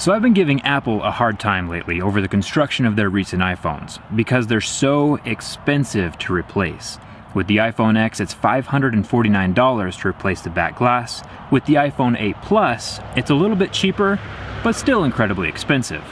So I've been giving Apple a hard time lately over the construction of their recent iPhones because they're so expensive to replace. With the iPhone X, it's $549 to replace the back glass. With the iPhone 8 Plus, it's a little bit cheaper, but still incredibly expensive.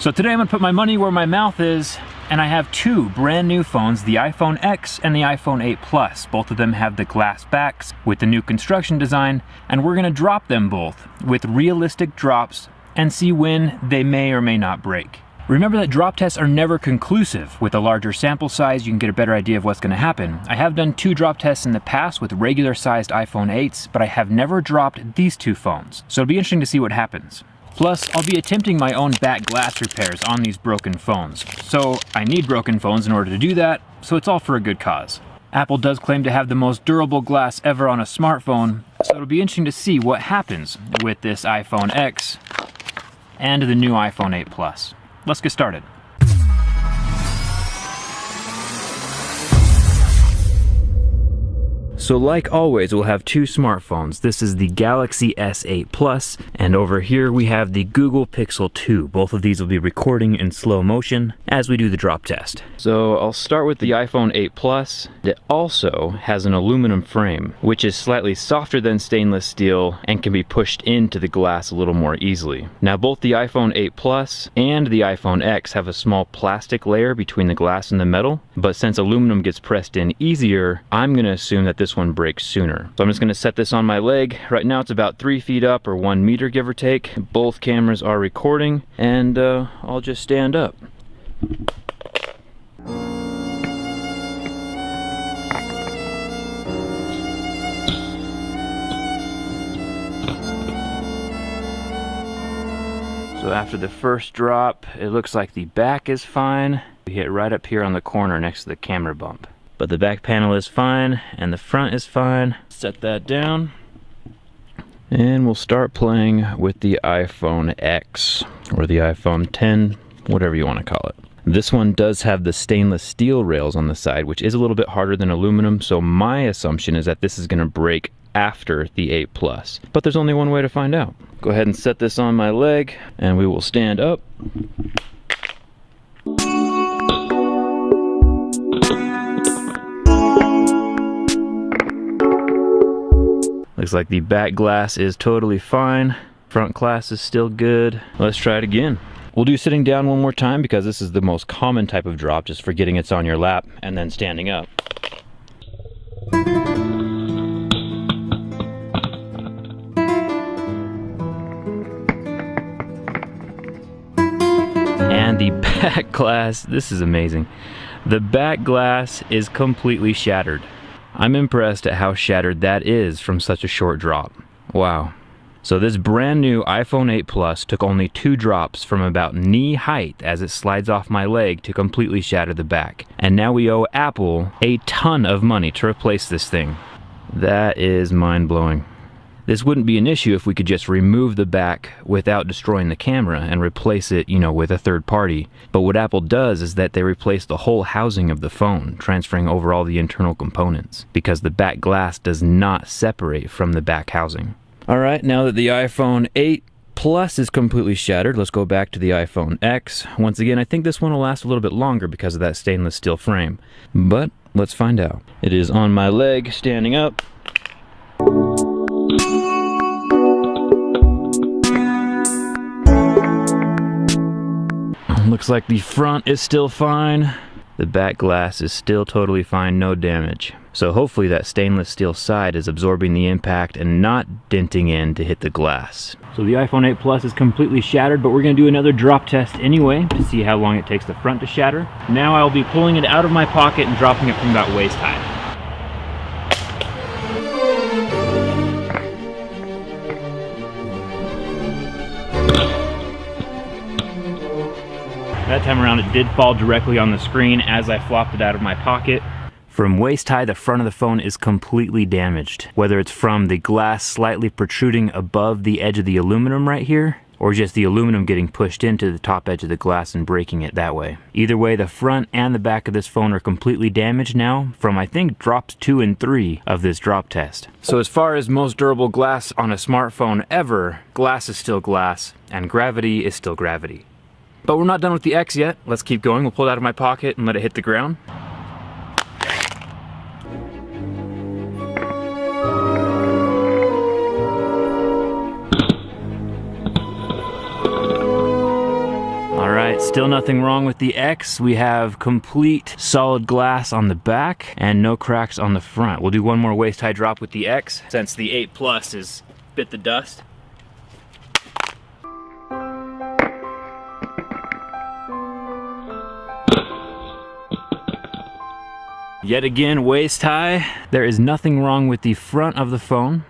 So today I'm gonna put my money where my mouth is, and I have two brand new phones, the iPhone X and the iPhone 8 Plus. Both of them have the glass backs with the new construction design, and we're gonna drop them both with realistic drops and see when they may or may not break. Remember that drop tests are never conclusive. With a larger sample size, you can get a better idea of what's gonna happen. I have done 2 drop tests in the past with regular sized iPhone 8s, but I have never dropped these 2 phones. So it'll be interesting to see what happens. Plus, I'll be attempting my own back glass repairs on these broken phones. So I need broken phones in order to do that, so it's all for a good cause. Apple does claim to have the most durable glass ever on a smartphone, so it'll be interesting to see what happens with this iPhone X and the new iPhone 8 Plus. Let's get started. So like always, we'll have 2 smartphones. This is the Galaxy S8 Plus, and over here we have the Google Pixel 2. Both of these will be recording in slow motion as we do the drop test. So I'll start with the iPhone 8 Plus. It also has an aluminum frame, which is slightly softer than stainless steel and can be pushed into the glass a little more easily. Now both the iPhone 8 Plus and the iPhone X have a small plastic layer between the glass and the metal, but since aluminum gets pressed in easier, I'm gonna assume that this one breaks sooner. So I'm just gonna set this on my leg. Right now it's about 3 feet up or 1 meter, give or take. Both cameras are recording, and I'll just stand up. So after the first drop, it looks like the back is fine. We hit right up here on the corner next to the camera bump. But the back panel is fine, and the front is fine. Set that down. And we'll start playing with the iPhone X, or the iPhone 10, whatever you want to call it. This one does have the stainless steel rails on the side, which is a little bit harder than aluminum, so my assumption is that this is going to break after the 8 Plus. But there's only one way to find out. Go ahead and set this on my leg, and we will stand up. Looks like the back glass is totally fine. Front glass is still good. Let's try it again. We'll do sitting down one more time because this is the most common type of drop, just forgetting it's on your lap and then standing up. And the back glass, this is amazing. The back glass is completely shattered. I'm impressed at how shattered that is from such a short drop. Wow. So this brand new iPhone 8 Plus took only 2 drops from about knee height as it slides off my leg to completely shatter the back. And now we owe Apple a ton of money to replace this thing. That is mind-blowing. This wouldn't be an issue if we could just remove the back without destroying the camera and replace it, with a third party. But what Apple does is that they replace the whole housing of the phone, transferring over all the internal components, because the back glass does not separate from the back housing. All right, now that the iPhone 8 Plus is completely shattered, let's go back to the iPhone X. Once again, I think this one will last a little bit longer because of that stainless steel frame. But let's find out. It is on my leg, standing up. Looks like the front is still fine. The back glass is still totally fine, no damage. So hopefully that stainless steel side is absorbing the impact and not denting in to hit the glass. So the iPhone 8 Plus is completely shattered, but we're gonna do another drop test anyway to see how long it takes the front to shatter. Now I'll be pulling it out of my pocket and dropping it from about waist high. That time around it did fall directly on the screen as I flopped it out of my pocket. From waist high, the front of the phone is completely damaged. Whether it's from the glass slightly protruding above the edge of the aluminum right here, or just the aluminum getting pushed into the top edge of the glass and breaking it that way. Either way, the front and the back of this phone are completely damaged now from, I think, drops 2 and 3 of this drop test. So as far as most durable glass on a smartphone ever, glass is still glass and gravity is still gravity. But we're not done with the X yet. Let's keep going. We'll pull it out of my pocket and let it hit the ground. Still nothing wrong with the X. We have complete solid glass on the back and no cracks on the front. We'll do one more waist high drop with the X since the 8 Plus has bit the dust. Yet again, waist high. There is nothing wrong with the front of the phone.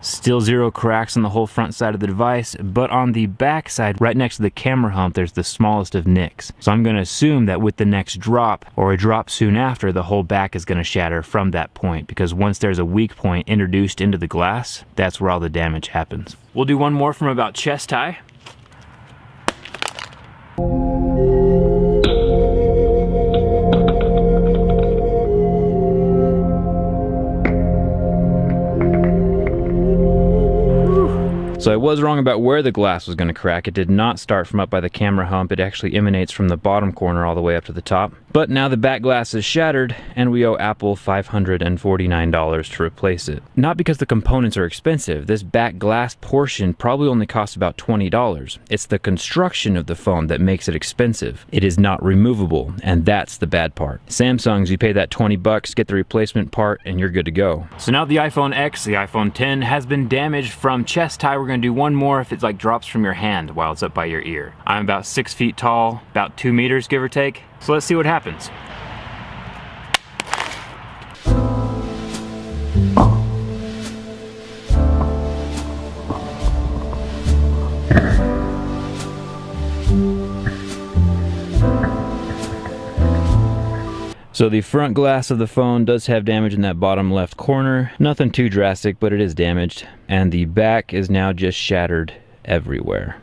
Still 0 cracks on the whole front side of the device, but on the back side, right next to the camera hump, there's the smallest of nicks. So I'm gonna assume that with the next drop, or a drop soon after, the whole back is gonna shatter from that point, because once there's a weak point introduced into the glass, that's where all the damage happens. We'll do one more from about chest high. So I was wrong about where the glass was going to crack. It did not start from up by the camera hump. It actually emanates from the bottom corner all the way up to the top. But now the back glass is shattered and we owe Apple $549 to replace it. Not because the components are expensive. This back glass portion probably only costs about $20. It's the construction of the phone that makes it expensive. It is not removable, and that's the bad part. Samsung's, you pay that 20 bucks, get the replacement part, and you're good to go. So now the iPhone X, the iPhone X has been damaged from chest high. We're gonna do one more if it like drops from your hand while it's up by your ear. I'm about 6 feet tall, about 2 meters give or take. So let's see what happens. So the front glass of the phone does have damage in that bottom left corner. Nothing too drastic, but it is damaged. And the back is now just shattered everywhere.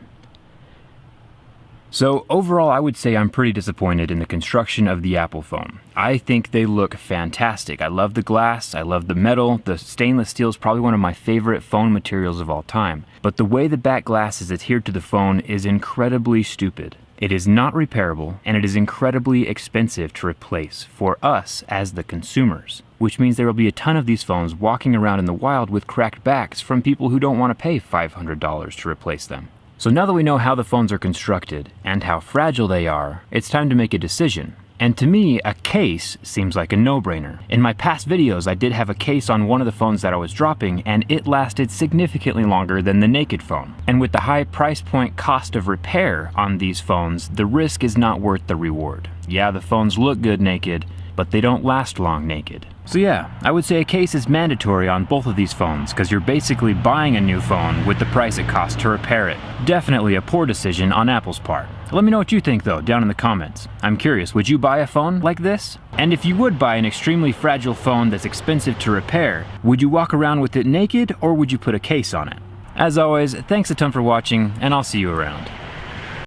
So overall, I would say I'm pretty disappointed in the construction of the Apple phone. I think they look fantastic. I love the glass, I love the metal. The stainless steel is probably one of my favorite phone materials of all time. But the way the back glass is adhered to the phone is incredibly stupid. It is not repairable, and it is incredibly expensive to replace for us as the consumers, which means there will be a ton of these phones walking around in the wild with cracked backs from people who don't want to pay $500 to replace them. So now that we know how the phones are constructed and how fragile they are, it's time to make a decision. And to me, a case seems like a no-brainer. In my past videos, I did have a case on one of the phones that I was dropping, and it lasted significantly longer than the naked phone. And with the high price point cost of repair on these phones, the risk is not worth the reward. Yeah, the phones look good naked, but they don't last long naked. So yeah, I would say a case is mandatory on both of these phones, because you're basically buying a new phone with the price it costs to repair it. Definitely a poor decision on Apple's part. Let me know what you think though, down in the comments. I'm curious, would you buy a phone like this? And if you would buy an extremely fragile phone that's expensive to repair, would you walk around with it naked, or would you put a case on it? As always, thanks a ton for watching, and I'll see you around.